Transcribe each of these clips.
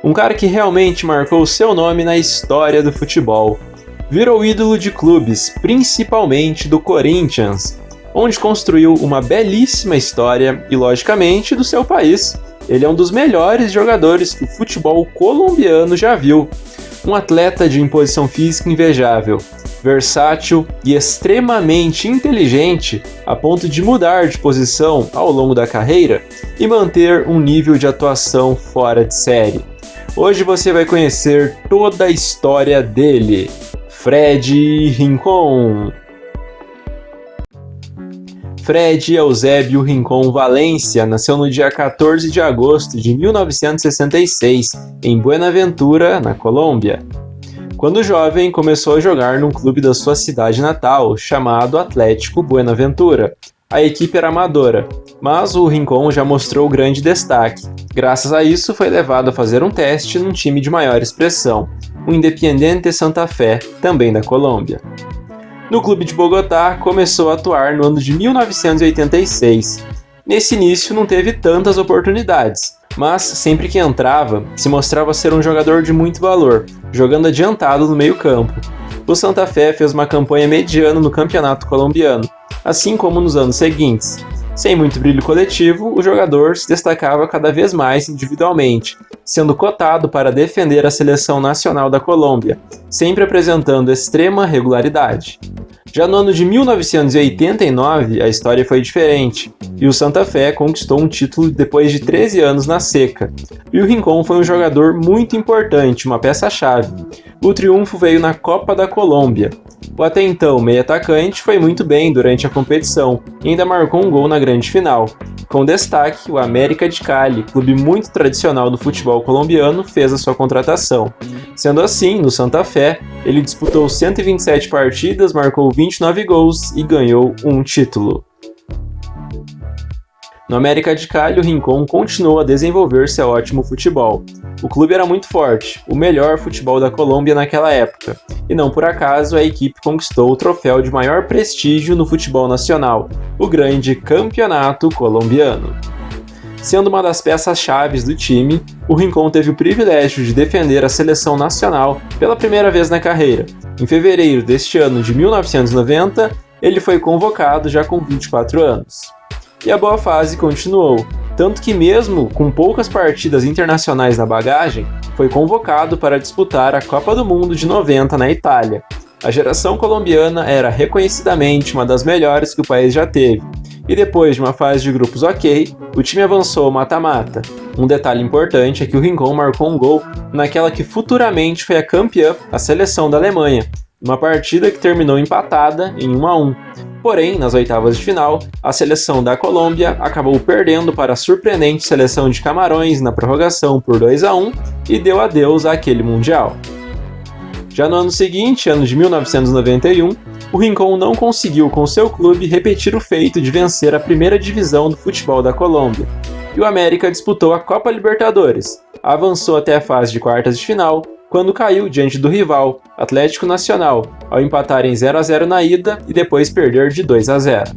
Um cara que realmente marcou seu nome na história do futebol. Virou ídolo de clubes, principalmente do Corinthians, onde construiu uma belíssima história e, logicamente, do seu país. Ele é um dos melhores jogadores que o futebol colombiano já viu. Um atleta de imposição física invejável, versátil e extremamente inteligente a ponto de mudar de posição ao longo da carreira e manter um nível de atuação fora de série. Hoje você vai conhecer toda a história dele, Fred Rincón. Fred Eusébio Rincón Valencia nasceu no dia 14 de agosto de 1966, em Buenaventura, na Colômbia. Quando jovem, começou a jogar num clube da sua cidade natal, chamado Atlético Buenaventura. A equipe era amadora, mas o Rincón já mostrou grande destaque. Graças a isso, foi levado a fazer um teste num time de maior expressão, o Independiente Santa Fé, também da Colômbia. No clube de Bogotá, começou a atuar no ano de 1986. Nesse início, não teve tantas oportunidades, mas sempre que entrava, se mostrava ser um jogador de muito valor, jogando adiantado no meio-campo. O Santa Fé fez uma campanha mediana no campeonato colombiano, assim como nos anos seguintes. Sem muito brilho coletivo, o jogador se destacava cada vez mais individualmente, sendo cotado para defender a seleção nacional da Colômbia, sempre apresentando extrema regularidade. Já no ano de 1989, a história foi diferente, e o Santa Fé conquistou um título depois de 13 anos na seca. E o Rincón foi um jogador muito importante, uma peça-chave. O triunfo veio na Copa da Colômbia. O até então meio-atacante foi muito bem durante a competição e ainda marcou um gol na grande final. Com destaque, o América de Cali, clube muito tradicional do futebol colombiano, fez a sua contratação. Sendo assim, no Santa Fé, ele disputou 127 partidas, marcou 29 gols e ganhou um título. No América de Cali, o Rincón continuou a desenvolver seu ótimo futebol. O clube era muito forte, o melhor futebol da Colômbia naquela época, e não por acaso a equipe conquistou o troféu de maior prestígio no futebol nacional, o grande Campeonato Colombiano. Sendo uma das peças-chave do time, o Rincón teve o privilégio de defender a seleção nacional pela primeira vez na carreira. Em fevereiro deste ano de 1990, ele foi convocado já com 24 anos. E a boa fase continuou, tanto que mesmo com poucas partidas internacionais na bagagem, foi convocado para disputar a Copa do Mundo de 90 na Itália. A geração colombiana era reconhecidamente uma das melhores que o país já teve, e depois de uma fase de grupos ok, o time avançou ao mata-mata. Um detalhe importante é que o Rincón marcou um gol naquela que futuramente foi a campeã, a seleção da Alemanha, uma partida que terminou empatada em 1-1. Porém, nas oitavas de final, a seleção da Colômbia acabou perdendo para a surpreendente seleção de Camarões na prorrogação por 2-1 e deu adeus àquele Mundial. Já no ano seguinte, ano de 1991, o Rincón não conseguiu com seu clube repetir o feito de vencer a primeira divisão do futebol da Colômbia, e o América disputou a Copa Libertadores, avançou até a fase de quartas de final, quando caiu diante do rival, Atlético Nacional, ao empatar em 0-0 na ida e depois perder de 2-0.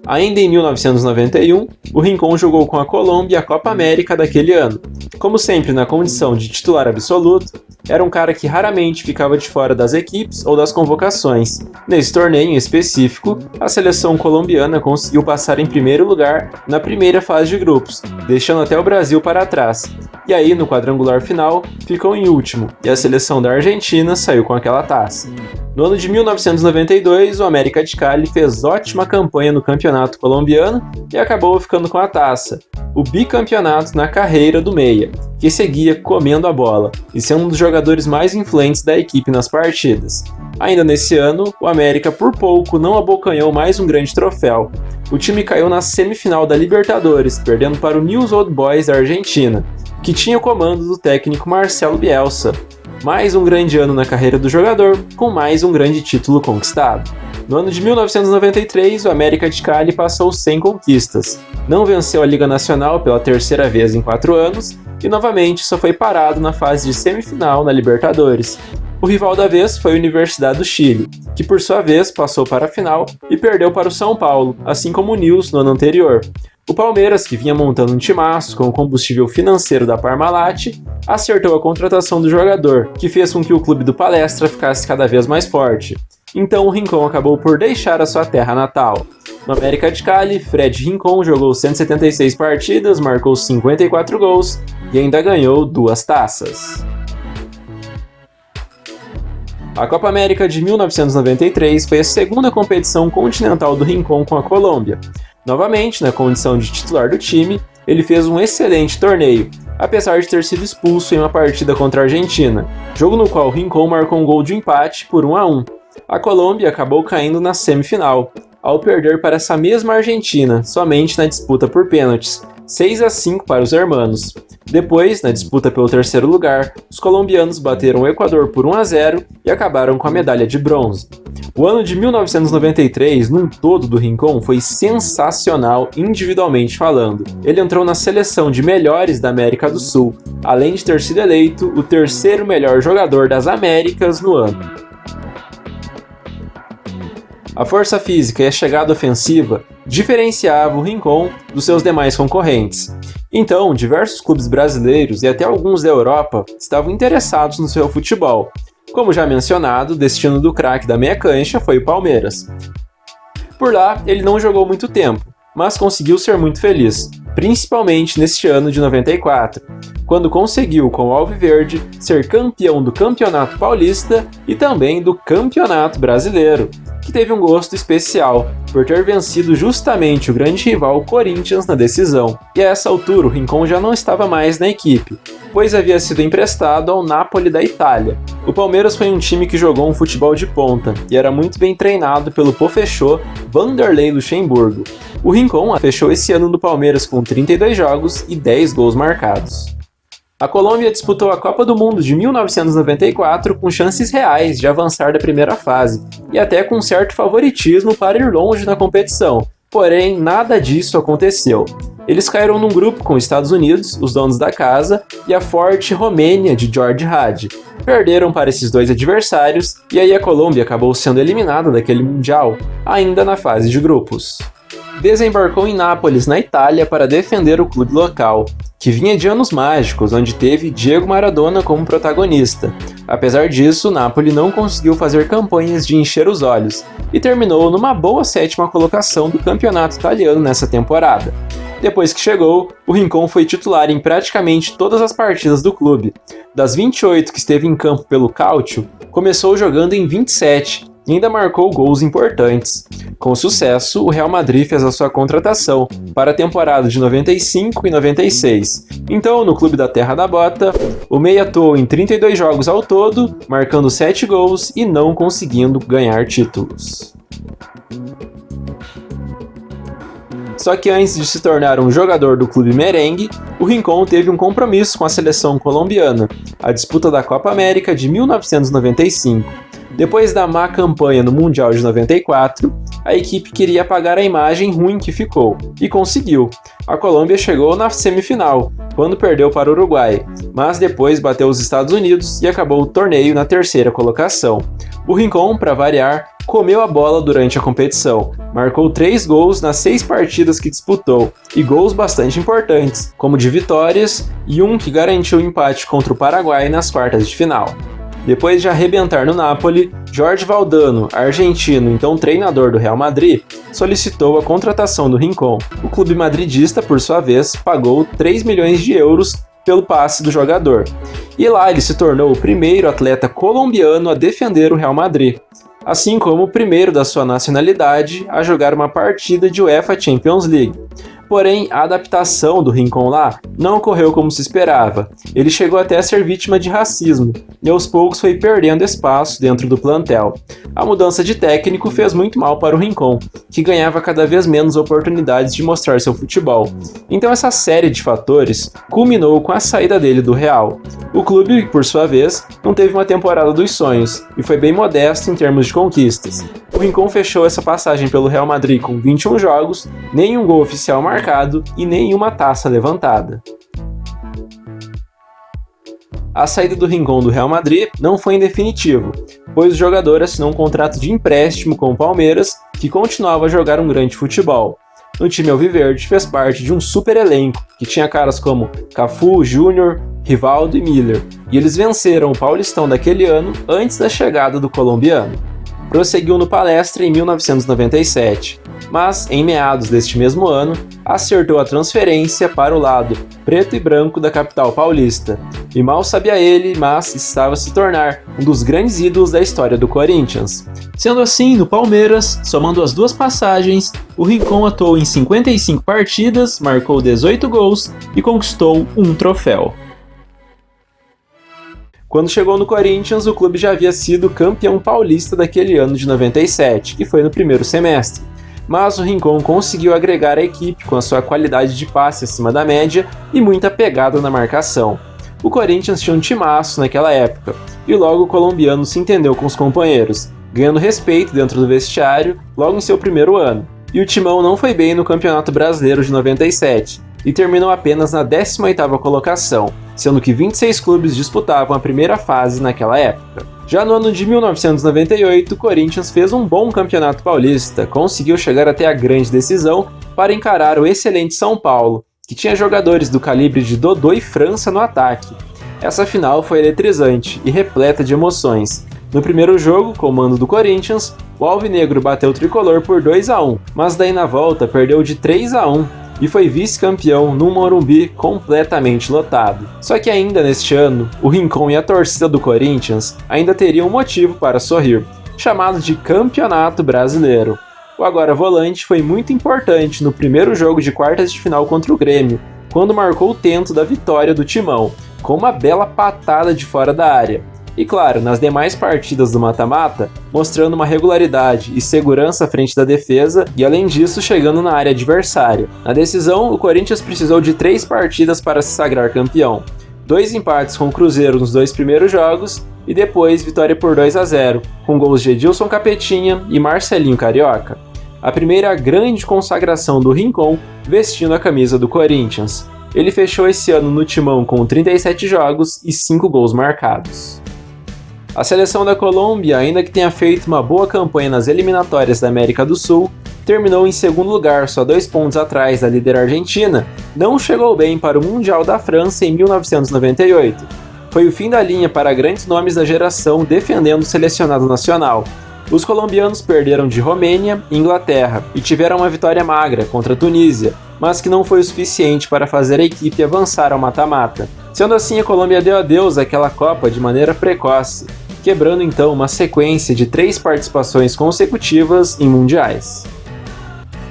Ainda em 1991, o Rincón jogou com a Colômbia a Copa América daquele ano. Como sempre na condição de titular absoluto, era um cara que raramente ficava de fora das equipes ou das convocações. Nesse torneio em específico, a seleção colombiana conseguiu passar em primeiro lugar na primeira fase de grupos, deixando até o Brasil para trás. E aí, no quadrangular final, ficou em último, e a seleção da Argentina saiu com aquela taça. No ano de 1992, o América de Cali fez ótima campanha no campeonato colombiano e acabou ficando com a taça, o bicampeonato na carreira do meia, que seguia comendo a bola e sendo um dos jogadores mais influentes da equipe nas partidas. Ainda nesse ano, o América por pouco não abocanhou mais um grande troféu. O time caiu na semifinal da Libertadores, perdendo para o Newell's Old Boys da Argentina, que tinha o comando do técnico Marcelo Bielsa. Mais um grande ano na carreira do jogador, com mais um grande título conquistado. No ano de 1993, o América de Cali passou sem conquistas. Não venceu a Liga Nacional pela terceira vez em 4 anos e novamente só foi parado na fase de semifinal na Libertadores. O rival da vez foi a Universidade do Chile, que por sua vez passou para a final e perdeu para o São Paulo, assim como o Newell's no ano anterior. O Palmeiras, que vinha montando um timaço com o combustível financeiro da Parmalat, acertou a contratação do jogador, que fez com que o clube do Palestra ficasse cada vez mais forte. Então o Rincon acabou por deixar a sua terra natal. No América de Cali, Fred Rincon jogou 176 partidas, marcou 54 gols e ainda ganhou 2 taças. A Copa América de 1993 foi a segunda competição continental do Rincon com a Colômbia. Novamente, na condição de titular do time, ele fez um excelente torneio, apesar de ter sido expulso em uma partida contra a Argentina, jogo no qual Rincon marcou um gol de empate por 1-1. A Colômbia acabou caindo na semifinal, ao perder para essa mesma Argentina, somente na disputa por pênaltis, 6-5 para os hermanos. Depois, na disputa pelo terceiro lugar, os colombianos bateram o Equador por 1-0 e acabaram com a medalha de bronze. O ano de 1993, num todo do Rincon, foi sensacional individualmente falando. Ele entrou na seleção de melhores da América do Sul, além de ter sido eleito o terceiro melhor jogador das Américas no ano. A força física e a chegada ofensiva diferenciava o Rincon dos seus demais concorrentes. Então, diversos clubes brasileiros e até alguns da Europa estavam interessados no seu futebol. Como já mencionado, o destino do craque da meia cancha foi o Palmeiras. Por lá, ele não jogou muito tempo, mas conseguiu ser muito feliz, principalmente neste ano de 94, quando conseguiu, com o Alviverde, ser campeão do Campeonato Paulista e também do Campeonato Brasileiro, que teve um gosto especial, por ter vencido justamente o grande rival Corinthians na decisão. E a essa altura o Rincon já não estava mais na equipe, pois havia sido emprestado ao Napoli da Itália. O Palmeiras foi um time que jogou um futebol de ponta e era muito bem treinado pelo professor Vanderlei Luxemburgo. O Rincon fechou esse ano no Palmeiras com 32 jogos e 10 gols marcados. A Colômbia disputou a Copa do Mundo de 1994 com chances reais de avançar da primeira fase, e até com certo favoritismo para ir longe na competição, porém nada disso aconteceu. Eles caíram num grupo com os Estados Unidos, os donos da casa, e a forte Romênia de George Hagi. Perderam para esses dois adversários, e aí a Colômbia acabou sendo eliminada daquele Mundial, ainda na fase de grupos. Desembarcou em Nápoles, na Itália, para defender o clube local, que vinha de anos mágicos, onde teve Diego Maradona como protagonista. Apesar disso, o Napoli não conseguiu fazer campanhas de encher os olhos, e terminou numa boa 7ª colocação do campeonato italiano nessa temporada. Depois que chegou, o Rincon foi titular em praticamente todas as partidas do clube. Das 28 que esteve em campo pelo Calcio, começou jogando em 27, e ainda marcou gols importantes. Com sucesso, o Real Madrid fez a sua contratação para a temporada de 95 e 96. Então, no clube da Terra da Bota, o meia atuou em 32 jogos ao todo, marcando 7 gols e não conseguindo ganhar títulos. Só que antes de se tornar um jogador do clube merengue, o Rincon teve um compromisso com a seleção colombiana, a disputa da Copa América de 1995. Depois da má campanha no Mundial de 94, a equipe queria apagar a imagem ruim que ficou, e conseguiu. A Colômbia chegou na semifinal, quando perdeu para o Uruguai, mas depois bateu os Estados Unidos e acabou o torneio na 3ª colocação. O Rincon, para variar, comeu a bola durante a competição, marcou 3 gols nas 6 partidas que disputou, e gols bastante importantes, como de vitórias e um que garantiu o empate contra o Paraguai nas quartas de final. Depois de arrebentar no Napoli, Jorge Valdano, argentino, então treinador do Real Madrid, solicitou a contratação do Rincon. O clube madridista, por sua vez, pagou 3 milhões de euros pelo passe do jogador. E lá ele se tornou o primeiro atleta colombiano a defender o Real Madrid, assim como o primeiro da sua nacionalidade a jogar uma partida de UEFA Champions League. Porém, a adaptação do Rincon lá não ocorreu como se esperava. Ele chegou até a ser vítima de racismo, e aos poucos foi perdendo espaço dentro do plantel. A mudança de técnico fez muito mal para o Rincon, que ganhava cada vez menos oportunidades de mostrar seu futebol. Então essa série de fatores culminou com a saída dele do Real. O clube, por sua vez, não teve uma temporada dos sonhos, e foi bem modesto em termos de conquistas. O Rincon fechou essa passagem pelo Real Madrid com 21 jogos, nenhum gol oficial marcado e nenhuma taça levantada. A saída do Rincon do Real Madrid não foi em definitivo, pois o jogador assinou um contrato de empréstimo com o Palmeiras, que continuava a jogar um grande futebol. no time alviverde fez parte de um super elenco que tinha caras como Cafu, Júnior, Rivaldo e Miller, e eles venceram o Paulistão daquele ano antes da chegada do colombiano. Prosseguiu no Palestra em 1997, mas em meados deste mesmo ano acertou a transferência para o lado preto e branco da capital paulista, e mal sabia ele, mas estava a se tornar um dos grandes ídolos da história do Corinthians. Sendo assim, no Palmeiras, somando as duas passagens, o Rincon atuou em 55 partidas, marcou 18 gols e conquistou um troféu. Quando chegou no Corinthians, o clube já havia sido campeão paulista daquele ano de 97, que foi no primeiro semestre. Mas o Rincon conseguiu agregar a equipe com a sua qualidade de passe acima da média e muita pegada na marcação. O Corinthians tinha um timaço naquela época, e logo o colombiano se entendeu com os companheiros, ganhando respeito dentro do vestiário logo em seu primeiro ano. E o Timão não foi bem no Campeonato Brasileiro de 97, e terminou apenas na 18ª colocação, sendo que 26 clubes disputavam a primeira fase naquela época. Já no ano de 1998, o Corinthians fez um bom campeonato paulista, conseguiu chegar até a grande decisão para encarar o excelente São Paulo, que tinha jogadores do calibre de Dodô e França no ataque. Essa final foi eletrizante e repleta de emoções. No primeiro jogo, com o mando do Corinthians, o Alvinegro bateu o tricolor por 2-1, mas daí na volta perdeu de 3-1, e foi vice-campeão no Morumbi completamente lotado. Só que ainda neste ano, o Rincon e a torcida do Corinthians ainda teriam um motivo para sorrir, chamado de Campeonato Brasileiro. O agora volante foi muito importante no primeiro jogo de quartas de final contra o Grêmio, quando marcou o tento da vitória do Timão, com uma bela patada de fora da área. E claro, nas demais partidas do mata-mata, mostrando uma regularidade e segurança à frente da defesa e além disso chegando na área adversária. Na decisão, o Corinthians precisou de 3 partidas para se sagrar campeão. 2 empates com o Cruzeiro nos 2 primeiros jogos e depois vitória por 2-0, com gols de Edilson Capetinha e Marcelinho Carioca. A primeira grande consagração do Rincon vestindo a camisa do Corinthians. Ele fechou esse ano no Timão com 37 jogos e 5 gols marcados. A seleção da Colômbia, ainda que tenha feito uma boa campanha nas eliminatórias da América do Sul, terminou em segundo lugar, só 2 pontos atrás da líder Argentina, não chegou bem para o Mundial da França em 1998. Foi o fim da linha para grandes nomes da geração defendendo o selecionado nacional. Os colombianos perderam de Romênia e Inglaterra e tiveram uma vitória magra contra a Tunísia, mas que não foi o suficiente para fazer a equipe avançar ao mata-mata. Sendo assim, a Colômbia deu adeus àquela Copa de maneira precoce, quebrando então uma sequência de 3 participações consecutivas em mundiais.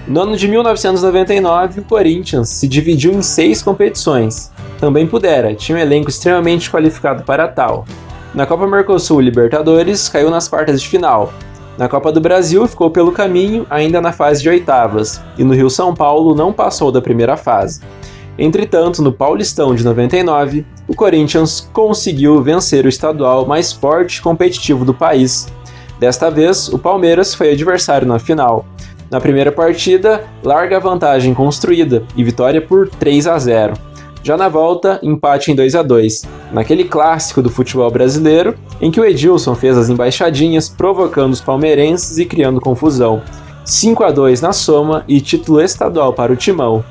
No ano de 1999, o Corinthians se dividiu em 6 competições. Também pudera, tinha um elenco extremamente qualificado para tal. Na Copa Mercosul e Libertadores, caiu nas quartas de final. Na Copa do Brasil, ficou pelo caminho ainda na fase de oitavas, e no Rio-São Paulo não passou da primeira fase. Entretanto, no Paulistão de 99, o Corinthians conseguiu vencer o estadual mais forte e competitivo do país. Desta vez, o Palmeiras foi adversário na final. Na primeira partida, larga vantagem construída e vitória por 3-0. Já na volta, empate em 2-2, naquele clássico do futebol brasileiro, em que o Edilson fez as embaixadinhas provocando os palmeirenses e criando confusão. 5-2 na soma e título estadual para o Timão.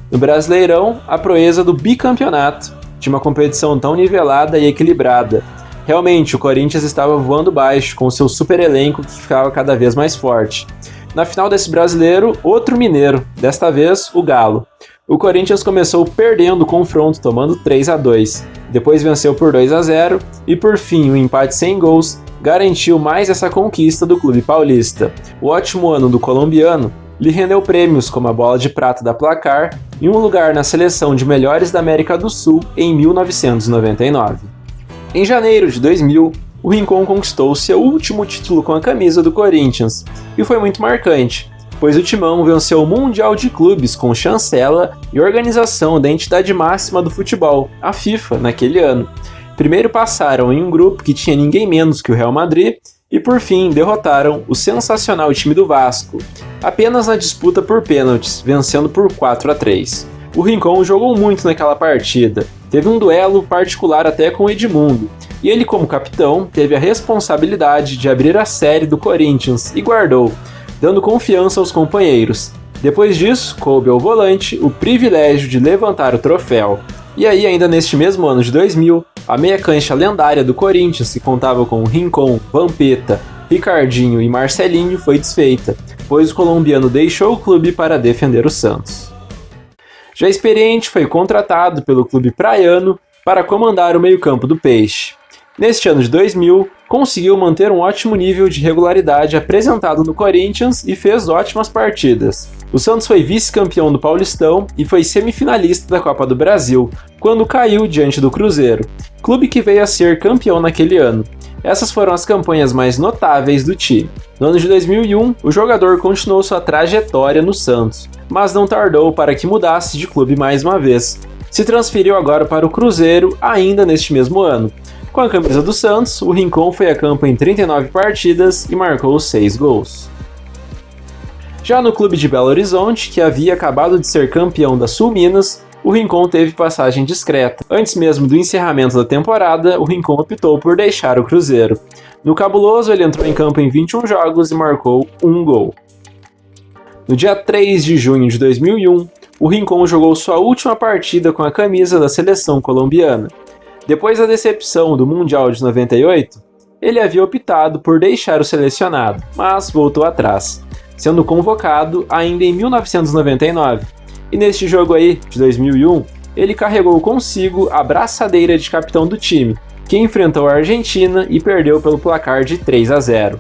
No Brasileirão, a proeza do bicampeonato, de uma competição tão nivelada e equilibrada. Realmente, o Corinthians estava voando baixo com seu super elenco que ficava cada vez mais forte. Na final desse brasileiro, outro mineiro, desta vez o Galo. O Corinthians começou perdendo o confronto, tomando 3-2. Depois venceu por 2-0 e, por fim, o empate sem gols garantiu mais essa conquista do clube paulista. O ótimo ano do colombiano lhe rendeu prêmios como a Bola de Prata da Placar e um lugar na seleção de melhores da América do Sul em 1999. Em janeiro de 2000, o Rincon conquistou seu último título com a camisa do Corinthians, e foi muito marcante, pois o Timão venceu o Mundial de Clubes com chancela e organização da entidade máxima do futebol, a FIFA, naquele ano. Primeiro passaram em um grupo que tinha ninguém menos que o Real Madrid, e por fim derrotaram o sensacional time do Vasco, apenas na disputa por pênaltis, vencendo por 4-3. O Rincon jogou muito naquela partida, teve um duelo particular até com o Edmundo, e ele como capitão teve a responsabilidade de abrir a série do Corinthians e guardou, dando confiança aos companheiros. Depois disso, coube ao volante o privilégio de levantar o troféu. E aí, ainda neste mesmo ano de 2000, a meia-cancha lendária do Corinthians, que contava com Rincon, Vampeta, Ricardinho e Marcelinho, foi desfeita, pois o colombiano deixou o clube para defender o Santos. Já experiente, foi contratado pelo clube praiano para comandar o meio-campo do Peixe. Neste ano de 2000, conseguiu manter um ótimo nível de regularidade apresentado no Corinthians e fez ótimas partidas. O Santos foi vice-campeão do Paulistão e foi semifinalista da Copa do Brasil, quando caiu diante do Cruzeiro, clube que veio a ser campeão naquele ano. Essas foram as campanhas mais notáveis do time. No ano de 2001, o jogador continuou sua trajetória no Santos, mas não tardou para que mudasse de clube mais uma vez. Se transferiu agora para o Cruzeiro ainda neste mesmo ano. Com a camisa do Santos, o Rincon foi a campo em 39 partidas e marcou 6 gols. Já no clube de Belo Horizonte, que havia acabado de ser campeão da Sul Minas, o Rincon teve passagem discreta. Antes mesmo do encerramento da temporada, o Rincon optou por deixar o Cruzeiro. No Cabuloso, ele entrou em campo em 21 jogos e marcou 1 gol. No dia 3 de junho de 2001, o Rincon jogou sua última partida com a camisa da seleção colombiana. Depois da decepção do Mundial de 98, ele havia optado por deixar o selecionado, mas voltou atrás, sendo convocado ainda em 1999. E neste jogo aí, de 2001, ele carregou consigo a braçadeira de capitão do time, que enfrentou a Argentina e perdeu pelo placar de 3-0.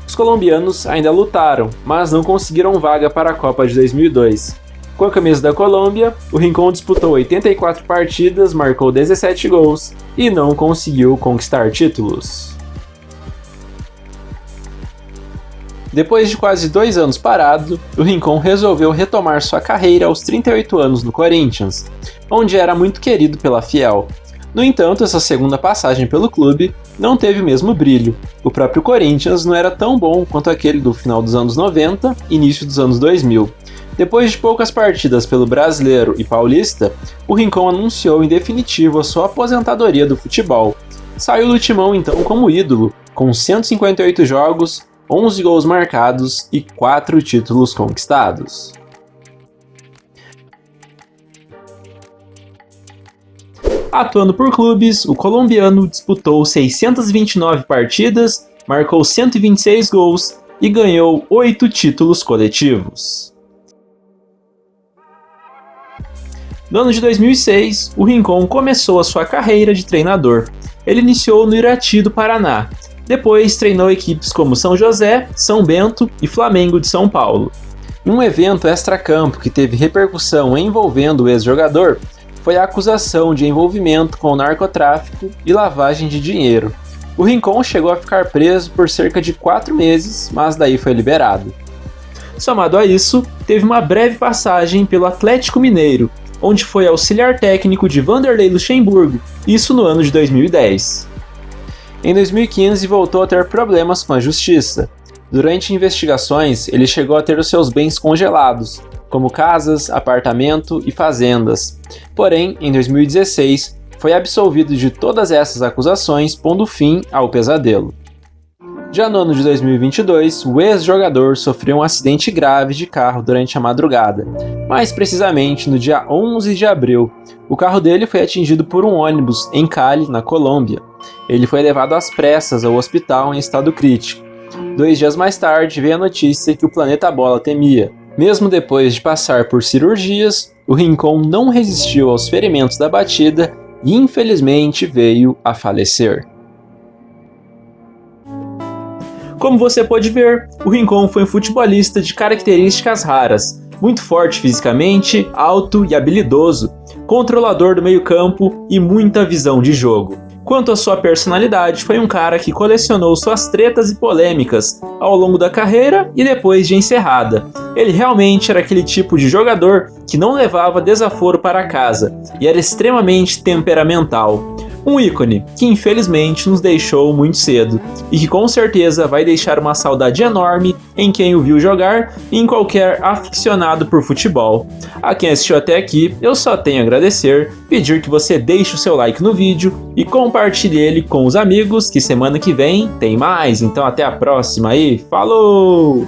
Os colombianos ainda lutaram, mas não conseguiram vaga para a Copa de 2002. Com a camisa da Colômbia, o Rincon disputou 84 partidas, marcou 17 gols e não conseguiu conquistar títulos. Depois de quase 2 anos parado, o Rincon resolveu retomar sua carreira aos 38 anos no Corinthians, onde era muito querido pela fiel. No entanto, essa segunda passagem pelo clube não teve o mesmo brilho. O próprio Corinthians não era tão bom quanto aquele do final dos anos 90 e início dos anos 2000. Depois de poucas partidas pelo Brasileiro e Paulista, o Rincon anunciou em definitivo a sua aposentadoria do futebol. Saiu do timão então como ídolo, com 158 jogos, 11 gols marcados e 4 títulos conquistados. Atuando por clubes, o colombiano disputou 629 partidas, marcou 126 gols e ganhou 8 títulos coletivos. No ano de 2006, o Rincon começou a sua carreira de treinador. Ele iniciou no Irati do Paraná. Depois treinou equipes como São José, São Bento e Flamengo de São Paulo. Um evento extracampo que teve repercussão envolvendo o ex-jogador foi a acusação de envolvimento com o narcotráfico e lavagem de dinheiro. O Rincon chegou a ficar preso por cerca de 4 meses, mas daí foi liberado. Somado a isso, teve uma breve passagem pelo Atlético Mineiro, onde foi auxiliar técnico de Vanderlei Luxemburgo, isso no ano de 2010. Em 2015, voltou a ter problemas com a justiça. Durante investigações, ele chegou a ter os seus bens congelados, como casas, apartamento e fazendas. Porém, em 2016, foi absolvido de todas essas acusações, pondo fim ao pesadelo. Já no ano de 2022, o ex-jogador sofreu um acidente grave de carro durante a madrugada, mais precisamente no dia 11 de abril. O carro dele foi atingido por um ônibus em Cali, na Colômbia. Ele foi levado às pressas ao hospital em estado crítico. 2 dias mais tarde, veio a notícia que o Planeta Bola temia. Mesmo depois de passar por cirurgias, o Rincon não resistiu aos ferimentos da batida e infelizmente veio a falecer. Como você pode ver, o Rincon foi um futebolista de características raras, muito forte fisicamente, alto e habilidoso, controlador do meio-campo e muita visão de jogo. Quanto à sua personalidade, foi um cara que colecionou suas tretas e polêmicas ao longo da carreira e depois de encerrada. Ele realmente era aquele tipo de jogador que não levava desaforo para casa e era extremamente temperamental. Um ícone que infelizmente nos deixou muito cedo e que com certeza vai deixar uma saudade enorme em quem o viu jogar e em qualquer aficionado por futebol. A quem assistiu até aqui, eu só tenho a agradecer, pedir que você deixe o seu like no vídeo e compartilhe ele com os amigos, que semana que vem tem mais. Então até a próxima aí, falou!